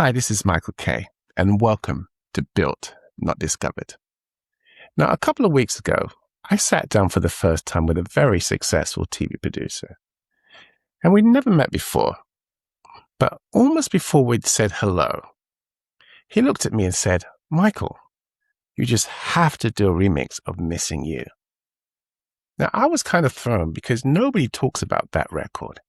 Hi, this is Michael Kay, and welcome to Built, Not Discovered. Now, a couple of weeks ago, I sat down for the first time with a very successful TV producer. And we'd never met before, but almost before we'd said hello, he looked at me and said, "Michael, you just have to do a remix of Missing You." Now, I was kind of thrown because nobody talks about that record.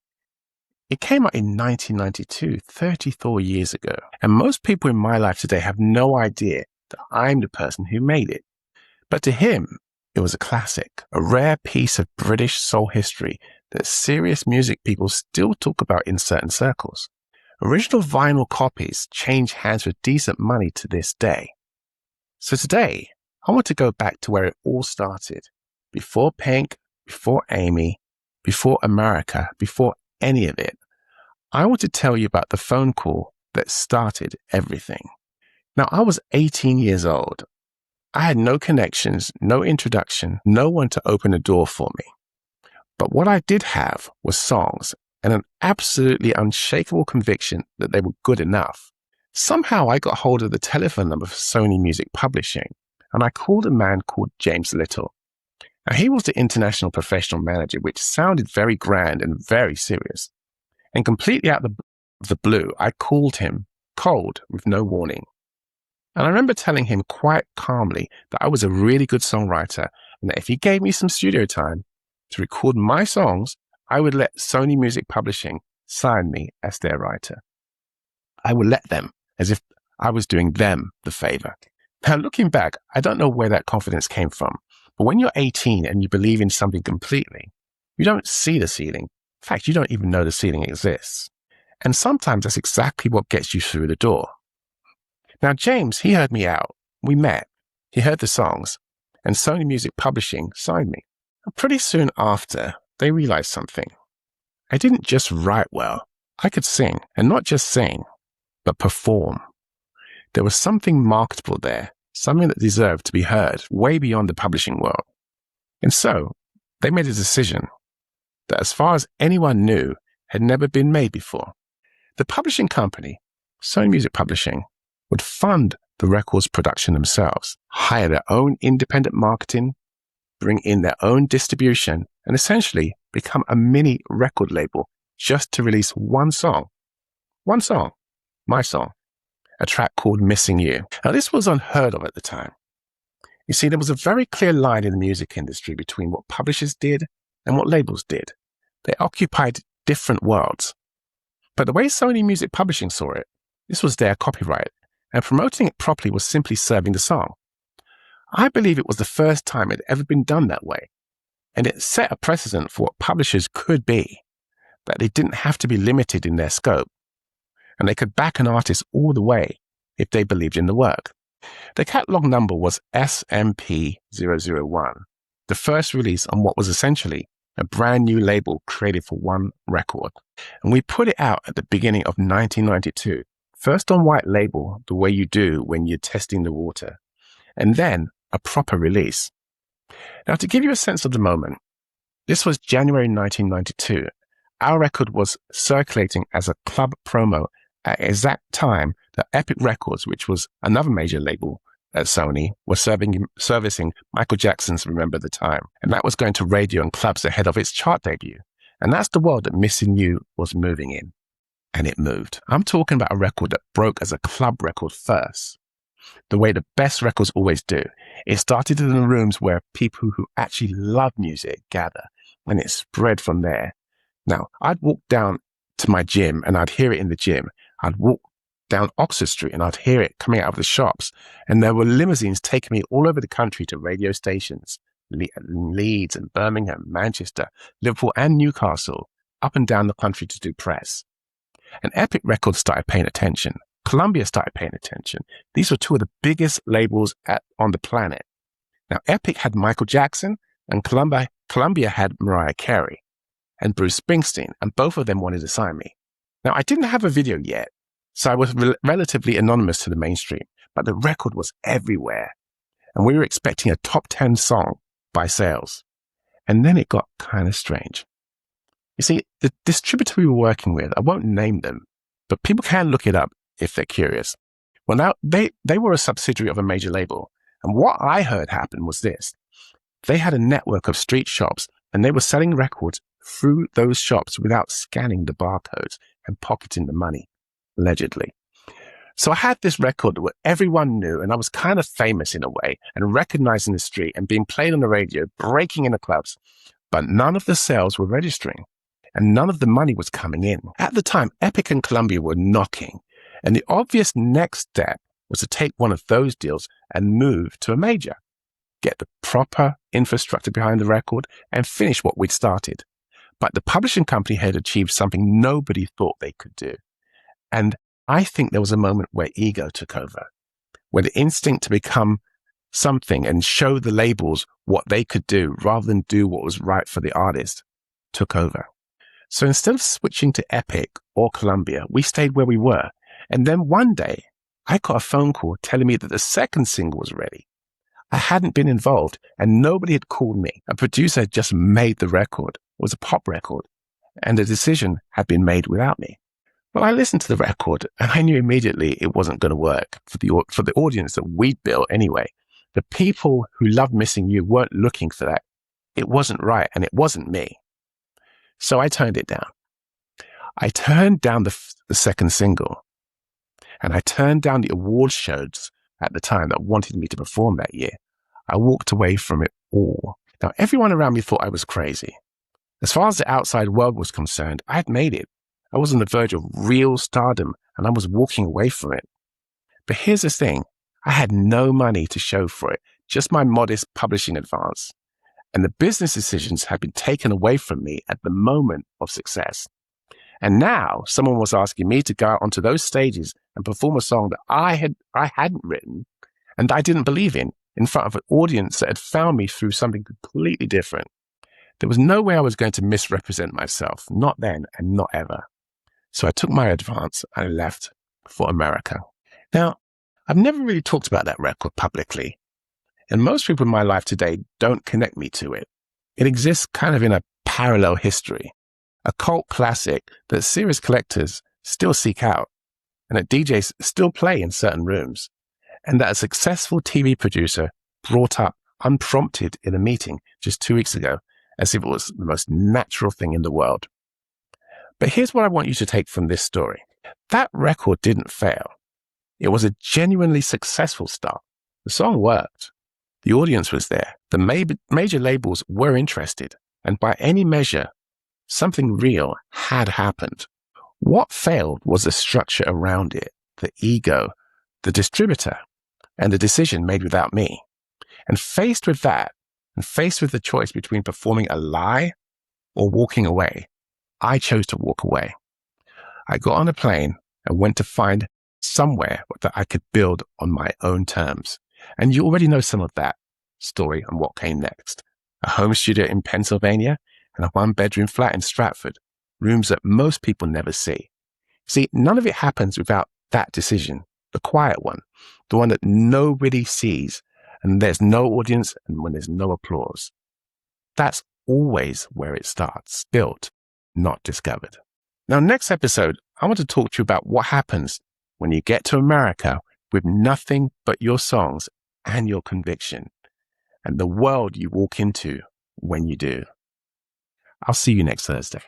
It came out in 1992, 34 years ago, and most people in my life today have no idea that I'm the person who made it. But to him, it was a classic, a rare piece of British soul history that serious music people still talk about in certain circles. Original vinyl copies change hands for decent money to this day. So today, I want to go back to where it all started. Before Pink, before Amy, before America, before any of it. I want to tell you about the phone call that started everything. Now, I was 18 years old. I had no connections, no introduction, no one to open a door for me. But what I did have was songs and an absolutely unshakable conviction that they were good enough. Somehow I got hold of the telephone number for Sony Music Publishing, and I called a man called James Little. Now, he was the international professional manager, which sounded very grand and very serious. And completely out of the blue, I called him cold with no warning. And I remember telling him quite calmly that I was a really good songwriter and that if he gave me some studio time to record my songs, I would let Sony Music Publishing sign me as their writer. I would let them, as if I was doing them the favor. Now, looking back, I don't know where that confidence came from. But when you're 18 and you believe in something completely, you don't see the ceiling. In fact, you don't even know the ceiling exists. And sometimes that's exactly what gets you through the door. Now, James, he heard me out. We met. He heard the songs. And Sony Music Publishing signed me. And pretty soon after, they realized something. I didn't just write well. I could sing. And not just sing, but perform. There was something marketable there. Something that deserved to be heard way beyond the publishing world. And so they made a decision that, as far as anyone knew, had never been made before. The publishing company, Sony Music Publishing, would fund the record's production themselves, hire their own independent marketing, bring in their own distribution, and essentially become a mini record label just to release one song, my song. A track called Missing You. Now, this was unheard of at the time. You see, there was a very clear line in the music industry between what publishers did and what labels did. They occupied different worlds. But the way Sony Music Publishing saw it, this was their copyright, and promoting it properly was simply serving the song. I believe it was the first time it had ever been done that way, and it set a precedent for what publishers could be, that they didn't have to be limited in their scope. And they could back an artist all the way if they believed in the work. The catalog number was SMP 001, the first release on what was essentially a brand new label created for one record. And we put it out at the beginning of 1992, first on white label, the way you do when you're testing the water, and then a proper release. Now, to give you a sense of the moment, this was January 1992. Our record was circulating as a club promo at the exact time that Epic Records, which was another major label at Sony, was servicing Michael Jackson's Remember the Time. And that was going to radio and clubs ahead of its chart debut. And that's the world that Missing You was moving in. And it moved. I'm talking about a record that broke as a club record first. The way the best records always do. It started in the rooms where people who actually love music gather. And it spread from there. Now, I'd walk down to my gym and I'd hear it in the gym. I'd walk down Oxford Street and I'd hear it coming out of the shops. And there were limousines taking me all over the country to radio stations, Leeds and Birmingham, Manchester, Liverpool and Newcastle, up and down the country to do press. And Epic Records started paying attention. Columbia started paying attention. These were two of the biggest labels on the planet. Now, Epic had Michael Jackson and Columbia had Mariah Carey and Bruce Springsteen, and both of them wanted to sign me. Now, I didn't have a video yet, so I was relatively anonymous to the mainstream, but the record was everywhere. And we were expecting a top 10 song by sales. And then it got kind of strange. You see, the distributor we were working with, I won't name them, but people can look it up. if they're curious. Well, now they were a subsidiary of a major label. And what I heard happen was this. They had a network of street shops and they were selling records through those shops without scanning the barcodes and pocketing the money, allegedly. So I had this record that everyone knew, and I was kind of famous in a way and recognized in the street and being played on the radio, breaking into clubs. But none of the sales were registering and none of the money was coming in. At the time, Epic and Columbia were knocking, and the obvious next step was to take one of those deals and move to a major, get the proper infrastructure behind the record and finish what we'd started. But the publishing company had achieved something nobody thought they could do. And I think there was a moment where ego took over, where the instinct to become something and show the labels what they could do rather than do what was right for the artist took over. So instead of switching to Epic or Columbia, we stayed where we were. And then one day, I got a phone call telling me that the second single was ready. I hadn't been involved and nobody had called me. A producer had just made the record. It was a pop record. And the decision had been made without me. Well, I listened to the record and I knew immediately it wasn't going to work for the audience that we'd built anyway. The people who loved Missing You weren't looking for that. It wasn't right and it wasn't me. So I turned it down. I turned down the second single and I turned down the awards shows at the time that wanted me to perform that year. I walked away from it all. Now, everyone around me thought I was crazy. As far as the outside world was concerned, I had made it. I was on the verge of real stardom and I was walking away from it. But here's the thing. I had no money to show for it, just my modest publishing advance. And the business decisions had been taken away from me at the moment of success. And now someone was asking me to go out onto those stages and perform a song that I hadn't written and I didn't believe in front of an audience that had found me through something completely different. There was no way I was going to misrepresent myself, not then and not ever. So I took my advance and I left for America. Now, I've never really talked about that record publicly, and most people in my life today don't connect me to it. It exists kind of in a parallel history, a cult classic that serious collectors still seek out, and that DJs still play in certain rooms, and that a successful TV producer brought up unprompted in a meeting just 2 weeks ago, as if it was the most natural thing in the world. But here's what I want you to take from this story. That record didn't fail. It was a genuinely successful start. The song worked. The audience was there. The major labels were interested. And by any measure, something real had happened. What failed was the structure around it, the ego, the distributor, and the decision made without me. And faced with that, and faced with the choice between performing a lie or walking away, I chose to walk away. I got on a plane and went to find somewhere that I could build on my own terms. And you already know some of that story and what came next. A home studio in Pennsylvania and a one-bedroom flat in Stratford, rooms that most people never see. See, none of it happens without that decision, the quiet one, the one that nobody sees, and there's no audience and when there's no applause. That's always where it starts, built, not discovered. Now, next episode, I want to talk to you about what happens when you get to America with nothing but your songs and your conviction, and the world you walk into when you do. I'll see you next Thursday.